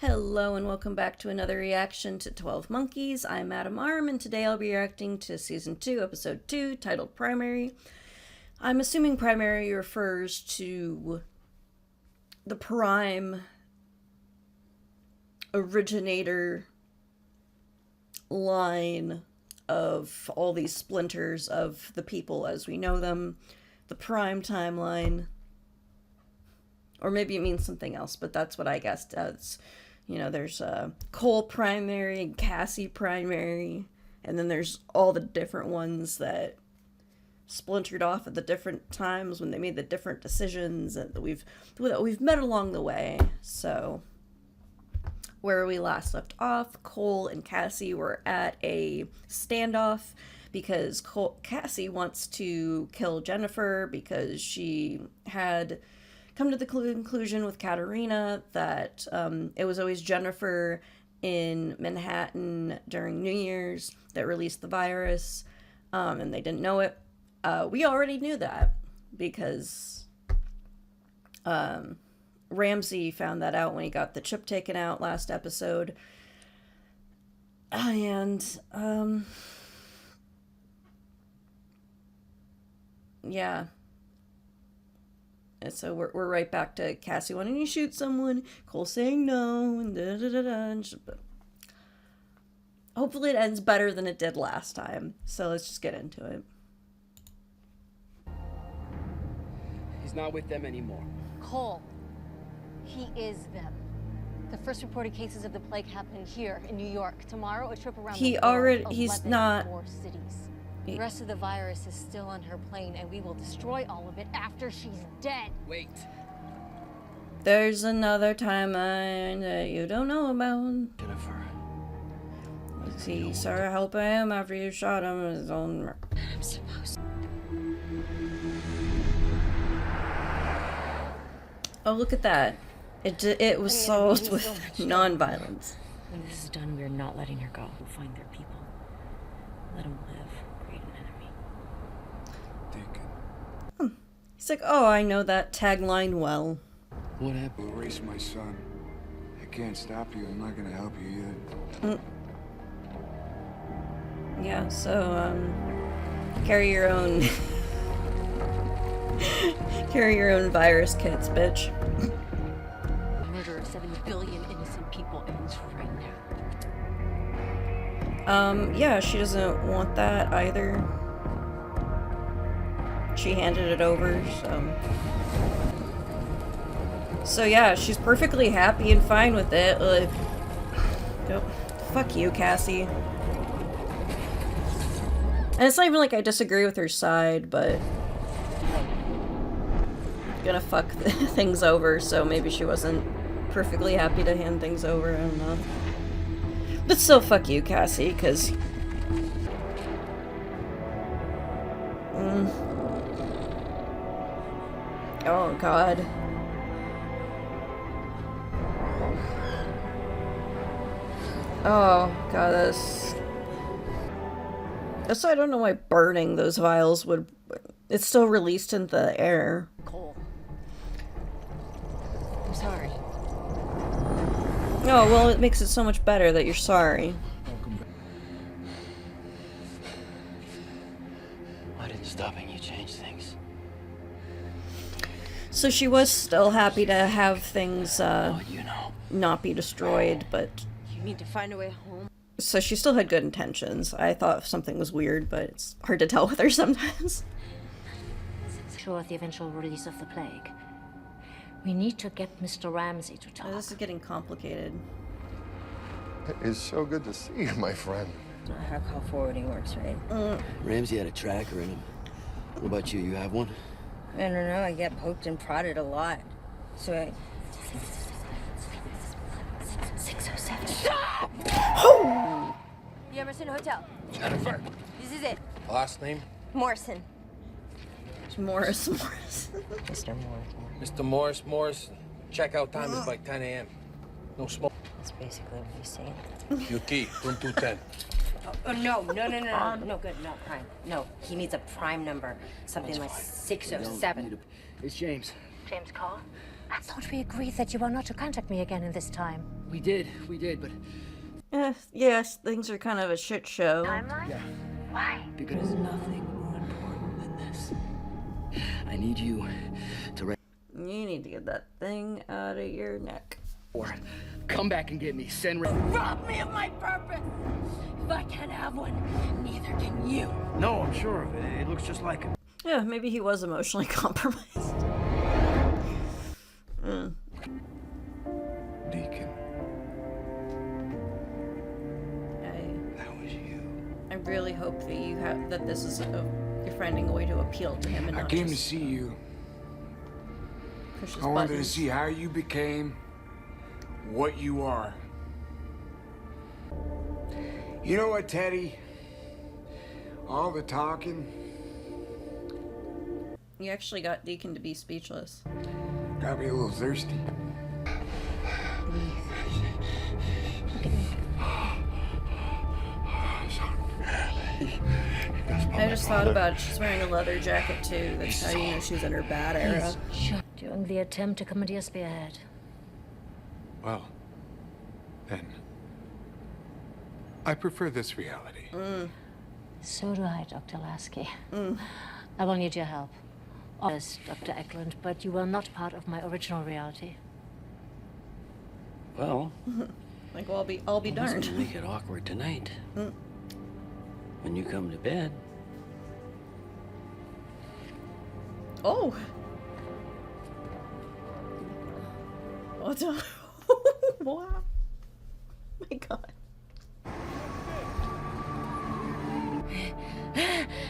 Hello and welcome back to another reaction to 12 Monkeys. I'm Adam Arm and today I'll be reacting to Season 2, Episode 2, titled Primary. I'm assuming Primary refers to the prime originator line of all these splinters of the people as we know them. The prime timeline. Or maybe it means something else, but that's what I guessed as. You know, there's Cole Primary and Cassie Primary, and then there's all the different ones that splintered off at the different times when they made the different decisions and that we've met along the way. So, where we last left off, Cole and Cassie were at a standoff because Cassie wants to kill Jennifer because she had come to the conclusion with Katerina that it was always Jennifer in Manhattan during New Year's that released the virus, and they didn't know it. We already knew that because Ramsey found that out when he got the chip taken out last episode. And yeah. And so we're right back to Cassie wanting to shoot someone, Cole saying no, and da-da-da-da. Hopefully it ends better than it did last time. So let's just get into it. He's not with them anymore. Cole, he is them. The first reported cases of the plague happened here in New York. Tomorrow, a trip around the world. He's not. More cities. The rest of the virus is still on her plane, and we will destroy all of it after she's dead. Wait. There's another timeline that you don't know about. Jennifer. Let's see, sorry, help him after you shot him in his own. I'm supposed to. Oh, look at that. It was solved with non-violence. When this is done, we're not letting her go. We'll find their people. Let them live. Create an enemy. Deacon. He's like, oh, I know that tagline well. What happened? Erase my son. I can't stop you. I'm not gonna help you either. Yeah, so, carry your own... carry your own virus kits, bitch. The murder of 7 billion innocent people ends right now. Yeah, she doesn't want that either. She handed it over, so... So yeah, she's perfectly happy and fine with it. Like, fuck you, Cassie. And it's not even like I disagree with her side, but... gonna fuck things over, so maybe she wasn't perfectly happy to hand things over, I don't know. But still, fuck you, Cassie, because... Oh, God. Oh, God, that's why I don't know why burning those vials would... It's still released in the air. Cole. I'm sorry. Oh, well, it makes it so much better that you're sorry. Why didn't stopping you change things? So she was still happy to have things, You know. not be destroyed, but... You need to find a way home. So she still had good intentions. I thought something was weird, but it's hard to tell with her sometimes. Sure of the eventual release of the plague. We need to get Mr. Ramsey to talk. Oh, this is getting complicated. It's so good to see you, my friend. How call forwarding works, right? Ramsey had a tracker in him. What about you? You have one? I don't know, I get poked and prodded a lot. So I... 607. Stop! You Emerson Hotel. Jennifer. This is it. Last name? Morrison. Morris. Mr. Morrison. Mr. Morris. Checkout time is by 10 a.m. No smoke. That's basically what he's saying. Your key, room 210. No, good, no, prime. No, he needs a prime number. Something like 607. It's James. James Cole? I thought we agreed that you are not to contact me again in this time. We did, but Yes, things are kind of a shit show. because there's nothing more important than this. I need you to You need to get that thing out of your neck. come back and get me. Send Rob me of my purpose! If I can't have one, neither can you. No, I'm sure of it. It looks just like him. Yeah, maybe he was emotionally compromised. Deacon, I that was you. really hope that this is you're finding a way to appeal to him and I not came to just see you. push his I wanted to buttons. see how you became what you are. You know what, Teddy? All the talking You actually got Deacon to be speechless. got me a little thirsty. I just thought about it. She's wearing a leather jacket too. That's how you know she's in her bad era. During the attempt to come into your spearhead. Well, then, I prefer this reality. So do I, Dr. Lasky. I will need your help. Yes, Dr. Eklund, but you were not part of my original reality. Well, Like, well, I'll be let's darned. make it awkward tonight. When you come to bed, Oh. What the? Wow. My God.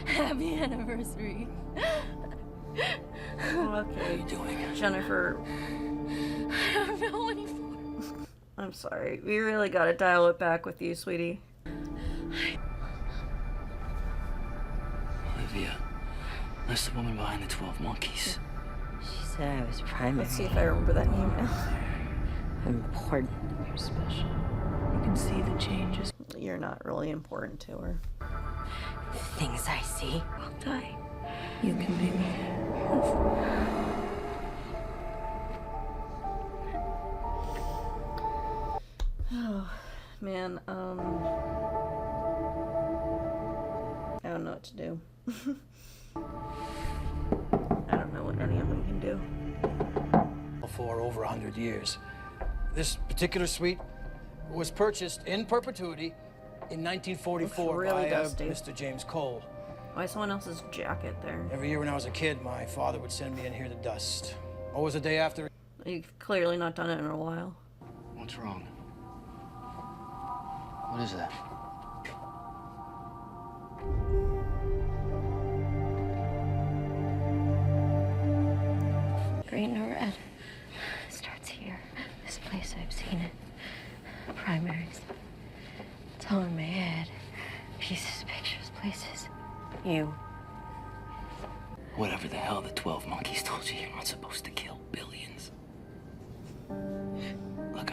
Happy anniversary. Okay. Jennifer, I don't know anymore. I'm sorry. We really gotta dial it back with you, sweetie. Olivia, that's the woman behind the 12 monkeys. She said I was primary. Let's see if I remember that name now. I'm important. You're special. You can see the changes. You're not really important to her. The things I see will die. You can be me. Oh, man, I don't know what to do. I don't know what any of them can do. For over 100 years. This particular suite was purchased in perpetuity in 1944 Looks really by dusty. Mr. James Cole. Why is someone else's jacket there? Every year when I was a kid, my father would send me in here to dust. Always the day after. You've clearly not done it in a while. What's wrong? What is that? Green or red? Starts here. This place, I've seen it. Primaries. It's all in my head. Pieces, pictures, places. You. Whatever the hell the 12 monkeys told you, you're not supposed to kill billions. Look,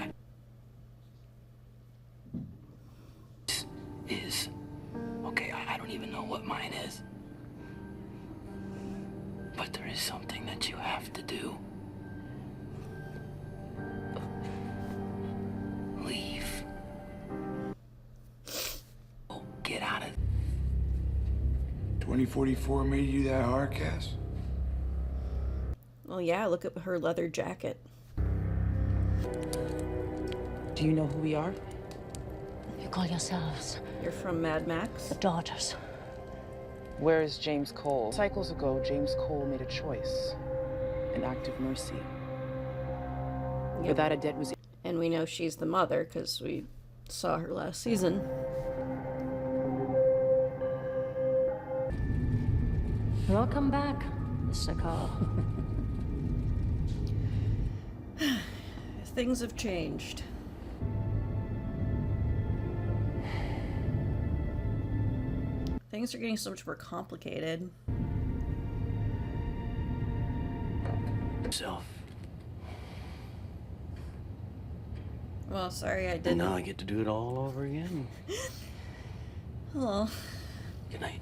This is... Okay, I don't even know what mine is. But there is something that you have to do. Leave. Oh, get out of... 2044 made you that hard, Cass? Well, yeah, look at her leather jacket. Do you know who we are? You call yourselves You're from Mad Max? the Daughters. Where is James Cole? Cycles ago, James Cole made a choice, an act of mercy. Yep. Without a debt was And we know she's the mother because we saw her last season. Welcome back, Mr. Cole. Things have changed. Things are getting so much more complicated. Self. Well, sorry I And didn't. now I get to do it all over again. Oh, Good night.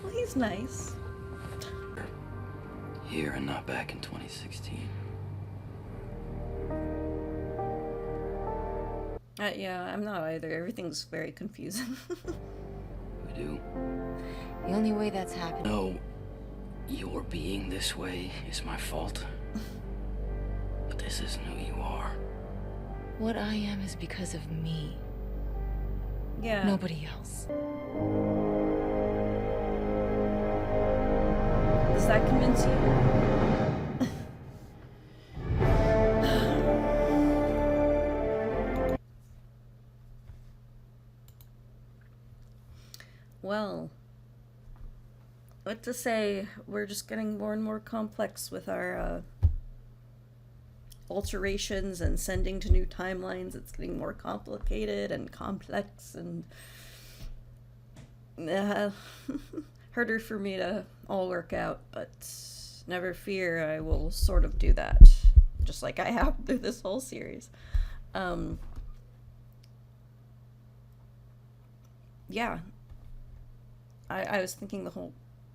well, he's nice. Here and not back in 2016. Yeah, I'm not either. Everything's very confusing. We do. The only way that's happening. No, your being this way is my fault. But this isn't who you are. What I am is because of me. Yeah. Nobody else. Does that convince you? Well, what to say? We're just getting more and more complex with our alterations and sending to new timelines. It's getting more complicated and complex and harder for me to all work out, but never fear, I will sort of do that, just like I have through this whole series. Yeah. I was thinking the whole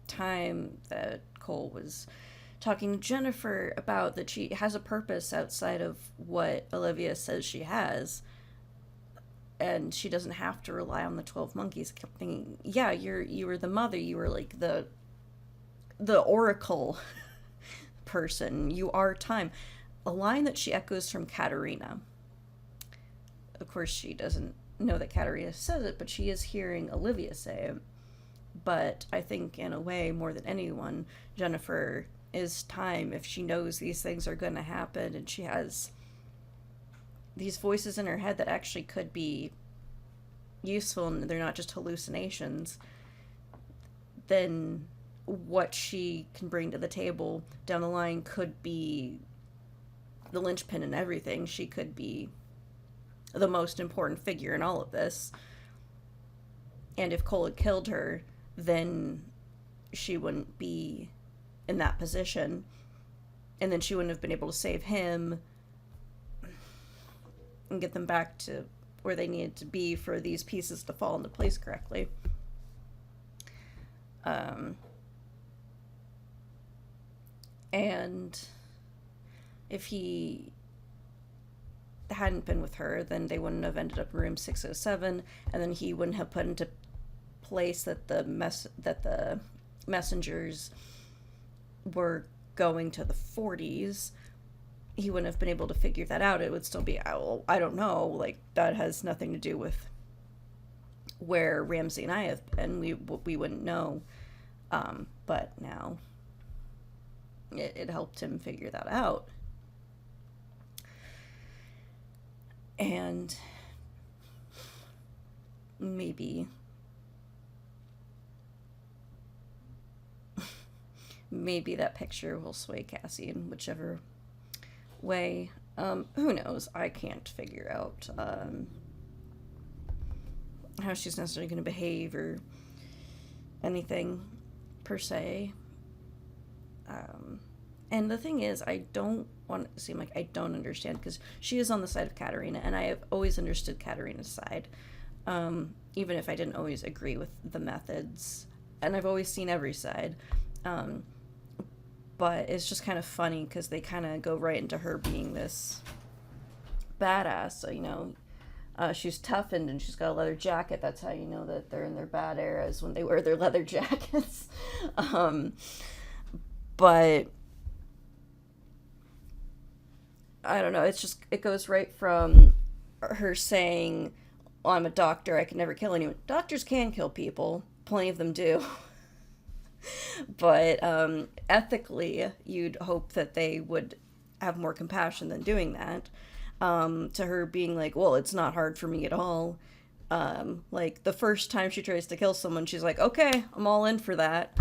time that Cole was talking to Jennifer about that she has a purpose outside of what Olivia says she has, and she doesn't have to rely on the 12 monkeys. I kept thinking, yeah, you were the mother, you were like the oracle person, you are time. A line that she echoes from Katerina. Of course, she doesn't know that Katerina says it, but she is hearing Olivia say it. But I think, in a way, more than anyone, Jennifer is time if she knows these things are going to happen and she has these voices in her head that actually could be useful and they're not just hallucinations. Then what she can bring to the table down the line could be the linchpin in everything. She could be the most important figure in all of this. And if Cole had killed her, then she wouldn't be in that position. And then she wouldn't have been able to save him and get them back to where they needed to be for these pieces to fall into place correctly. And if he hadn't been with her, then they wouldn't have ended up in room 607, and then he wouldn't have put into place that the messengers were going to the 40s. He wouldn't have been able to figure that out. It would still be, I don't know, like, that has nothing to do with where Ramsey and I have been. We wouldn't know. But now it helped him figure that out. And maybe that picture will sway Cassie in whichever way. Who knows? I can't figure out how she's necessarily going to behave or anything per se. And the thing is, I don't want it to seem like I don't understand, because she is on the side of Katerina, and I have always understood Katerina's side, even if I didn't always agree with the methods, and I've always seen every side. But it's just kind of funny because they kind of go right into her being this badass. So, you know, she's toughened and she's got a leather jacket. That's how you know that they're in their bad eras, when they wear their leather jackets. But I don't know. It's just, it goes right from her saying, well, I'm a doctor, I can never kill anyone. Doctors can kill people. Plenty of them do. But ethically, you'd hope that they would have more compassion than doing that. To her being like, well, it's not hard for me at all. Like, the first time she tries to kill someone, she's like, okay, I'm all in for that.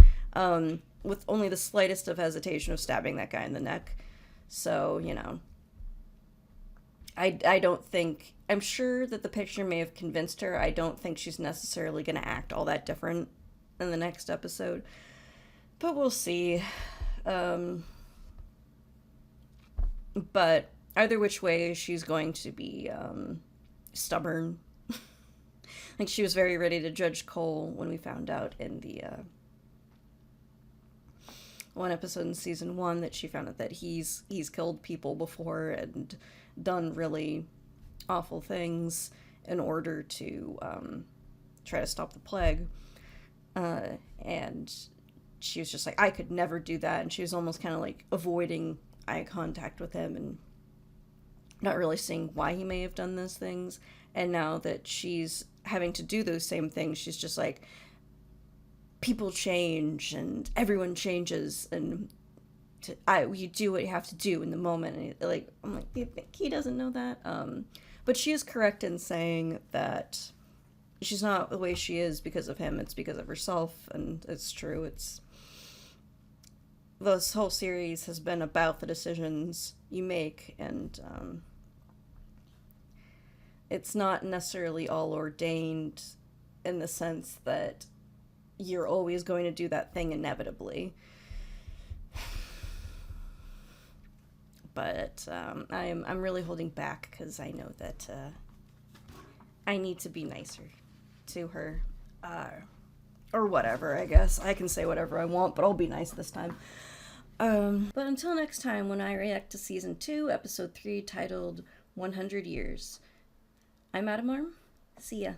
With only the slightest of hesitation of stabbing that guy in the neck. So, you know, I don't think, I'm sure that the picture may have convinced her. I don't think she's necessarily going to act all that different in the next episode. But we'll see. But either which way, she's going to be stubborn. Like, she was very ready to judge Cole when we found out in the one episode in season 1 that she found out that he's killed people before and done really awful things in order to try to stop the plague. And she was just like, I could never do that. And she was almost kind of like avoiding eye contact with him and not really seeing why he may have done those things. And now that she's having to do those same things, she's just like, people change and everyone changes, and you do what you have to do in the moment. And like, I'm like, you think he doesn't know that? But she is correct in saying that she's not the way she is because of him. It's because of herself, and it's true. This whole series has been about the decisions you make, and it's not necessarily all ordained in the sense that you're always going to do that thing inevitably. But I'm really holding back because I know that I need to be nicer to her, or whatever. I guess I can say whatever I want, but I'll be nice this time. But until next time, when I react to season 2, episode 3, titled 100 Years. I'm Adam Arm. See ya.